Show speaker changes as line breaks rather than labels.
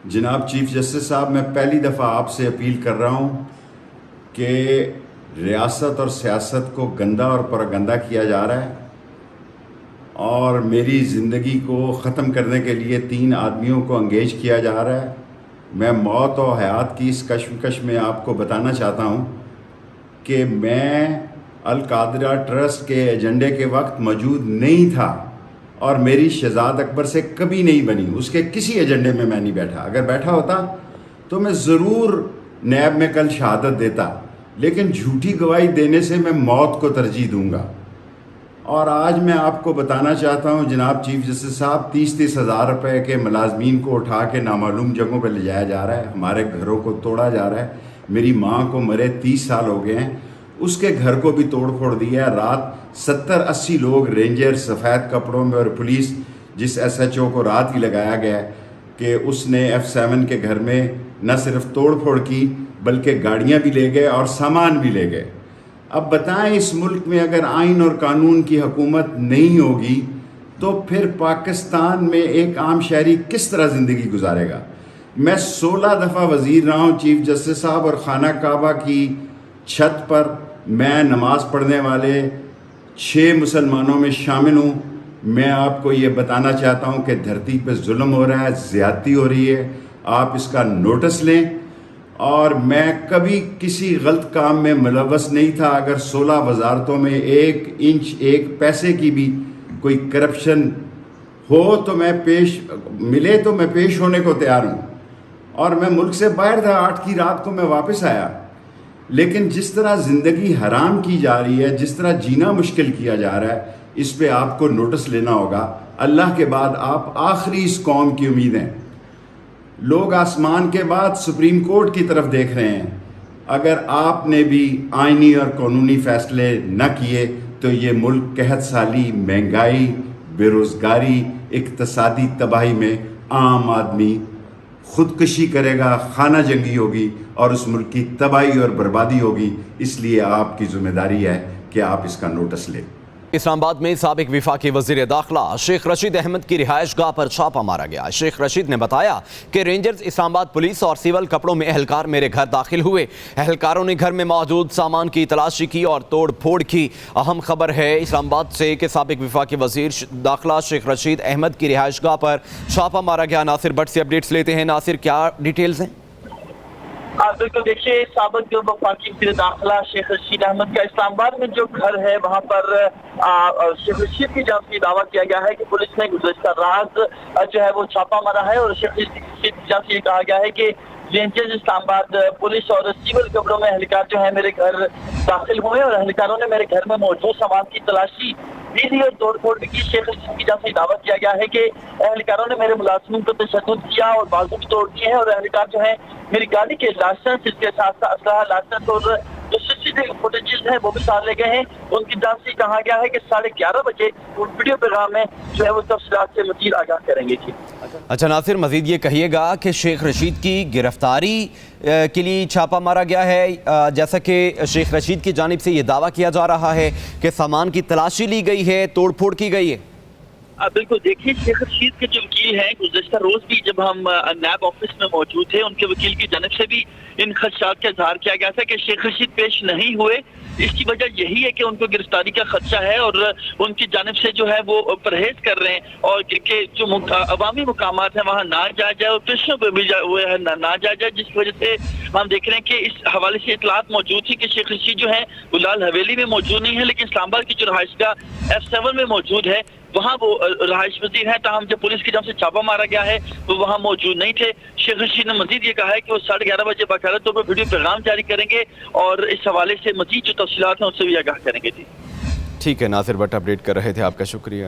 جناب chief justice صاحب، میں پہلی دفعہ آپ سے اپیل کر رہا ہوں کہ ریاست اور سیاست کو گندا اور پراگندہ کیا جا رہا ہے اور میری زندگی کو ختم کرنے کے لیے 3 آدمیوں کو انگیج کیا جا رہا ہے۔ میں موت و حیات کی اس کشمکش میں آپ کو بتانا چاہتا ہوں کہ میں القادرہ ٹرسٹ کے ایجنڈے کے وقت موجود نہیں تھا اور میری شہزاد اکبر سے کبھی نہیں بنی، اس کے کسی ایجنڈے میں نہیں بیٹھا۔ اگر بیٹھا ہوتا تو میں ضرور نیب میں کل شہادت دیتا، لیکن جھوٹی گواہی دینے سے میں موت کو ترجیح دوں گا۔ اور آج میں آپ کو بتانا چاہتا ہوں جناب چیف جسٹس صاحب، 30 ہزار روپے کے ملازمین کو اٹھا کے نامعلوم جگہوں پہ لے جایا جا رہا ہے، ہمارے گھروں کو توڑا جا رہا ہے۔ میری ماں کو مرے 30 سال ہو گئے ہیں، اس کے گھر کو بھی توڑ پھوڑ دیا ہے۔ رات 70-80 لوگ رینجر سفید کپڑوں میں اور پولیس، جس ایس ایچ او کو رات ہی لگایا گیا ہے کہ اس نے F7 کے گھر میں نہ صرف توڑ پھوڑ کی بلکہ گاڑیاں بھی لے گئے اور سامان بھی لے گئے۔ اب بتائیں، اس ملک میں اگر آئین اور قانون کی حکومت نہیں ہوگی تو پھر پاکستان میں ایک عام شہری کس طرح زندگی گزارے گا؟ میں 16 دفعہ وزیر رہا ہوں چیف جسٹس صاحب، اور خانہ کعبہ کی چھت پر میں نماز پڑھنے والے 6 مسلمانوں میں شامل ہوں۔ میں آپ کو یہ بتانا چاہتا ہوں کہ دھرتی پہ ظلم ہو رہا ہے، زیادتی ہو رہی ہے، آپ اس کا نوٹس لیں۔ اور میں کبھی کسی غلط کام میں ملوث نہیں تھا۔ اگر 16 وزارتوں میں 1 انچ 1 پیسے کی بھی کوئی کرپشن ہو تو میں پیش ہونے کو تیار ہوں۔ اور میں ملک سے باہر تھا، 8 کی رات کو میں واپس آیا، لیکن جس طرح زندگی حرام کی جا رہی ہے، جس طرح جینا مشکل کیا جا رہا ہے، اس پہ آپ کو نوٹس لینا ہوگا۔ اللہ کے بعد آپ آخری اس قوم کی امید ہیں۔ لوگ آسمان کے بعد سپریم کورٹ کی طرف دیکھ رہے ہیں۔ اگر آپ نے بھی آئینی اور قانونی فیصلے نہ کیے تو یہ ملک قحط سالی، مہنگائی، بے روزگاری، اقتصادی تباہی میں عام آدمی خودکشی کرے گا، خانہ جنگی ہوگی اور اس ملک کی تباہی اور بربادی ہوگی۔ اس لیے آپ کی ذمہ داری ہے کہ آپ اس کا نوٹس لیں۔
اسلام آباد میں سابق وفاقی وزیر داخلہ شیخ رشید احمد کی رہائش گاہ پر چھاپہ مارا گیا۔ شیخ رشید نے بتایا کہ رینجرز اسلام آباد پولیس اور سول کپڑوں میں اہلکار میرے گھر داخل ہوئے۔ اہلکاروں نے گھر میں موجود سامان کی تلاشی کی اور توڑ پھوڑ کی۔ اہم خبر ہے اسلام آباد سے کہ سابق وفاقی وزیر داخلہ شیخ رشید احمد کی رہائش گاہ پر چھاپہ مارا گیا۔ ناصر بٹ سے اپڈیٹس لیتے ہیں۔ ناصر، کیا ڈیٹیلز ہیں؟
بالکل، دیکھیے، سابق جو وفاقی وزیر داخلہ شیخ رشید احمد کا اسلام آباد میں جو گھر ہے وہاں پر شیخ رشید کی جانب سے دعویٰ کیا گیا ہے کہ پولیس نے گزشتہ رات جو ہے وہ چھاپہ مارا ہے، اور شیخ رشید کی جانب سے یہ کہا گیا ہے کہ رینجرز اسلام آباد پولیس اور سول کپڑوں میں اہلکار جو ہے میرے گھر داخل ہوئے اور اہلکاروں نے میرے گھر میں موجود سامان کی تلاشی بھی دی اور توڑ پھوڑ بھی کی۔ شیخ رشید کی جانب سے دعویٰ کیا گیا ہے کہ اہلکاروں نے میرے ملازمین کو تشدد کیا اور بازو بھی توڑ دیے ہیں، اور اہلکار جو ہیں میری گاڑی کے لائسنس، اس کے ساتھ ساتھ اسلحہ لائسنس اور جو CCTV فوٹیجز ہیں وہ بھی ساتھ لے گئے ہیں۔ ان کی جانب سے کہا گیا ہے کہ 11:30 بجے وہ ویڈیو پیغام میں جو ہے وہ تفصیلات سے مزید آگاہ کریں گے۔
اچھا ناصر، مزید یہ کہیے گا کہ شیخ رشید کی گرفتاری کے لیے چھاپہ مارا گیا ہے، جیسا کہ شیخ رشید کی جانب سے یہ دعویٰ کیا جا رہا ہے کہ سامان کی تلاشی لی گئی ہے، توڑ پھوڑ کی گئی ہے۔
بالکل، دیکھیے، شیخ رشید کے جو وکیل ہیں گزشتہ روز بھی جب ہم نیب آفس میں موجود تھے، ان کے وکیل کی جانب سے بھی ان خدشات کا اظہار کیا گیا تھا کہ شیخ رشید پیش نہیں ہوئے۔ اس کی وجہ یہی ہے کہ ان کو گرفتاری کا خدشہ ہے اور ان کی جانب سے جو ہے وہ پرہیز کر رہے ہیں، اور کہ جو عوامی مقامات ہیں وہاں نہ جایا جائے اور ٹیشنوں پہ بھی نہ جایا جائے، جس وجہ سے ہم دیکھ رہے ہیں کہ اس حوالے سے اطلاعات موجود تھی کہ شیخ رشید جو ہے وہ لال حویلی میں موجود نہیں ہے، لیکن اسلام آباد کی جو رہائش گاہ F7 میں موجود ہے وہاں وہ رہائش پذیر ہیں، تاہم جب پولیس کی جانب سے چھاپہ مارا گیا ہے وہ وہاں موجود نہیں تھے۔ شیخ رشید نے مزید یہ کہا ہے کہ وہ 11:30 بجے باقاعدہ طور پر ویڈیو پیغام جاری کریں گے اور اس حوالے سے مزید جو تفصیلات ہیں اس سے بھی آگاہ کریں گے۔
ٹھیک ہے ناصر بٹ، اپڈیٹ کر رہے تھے، آپ کا شکریہ۔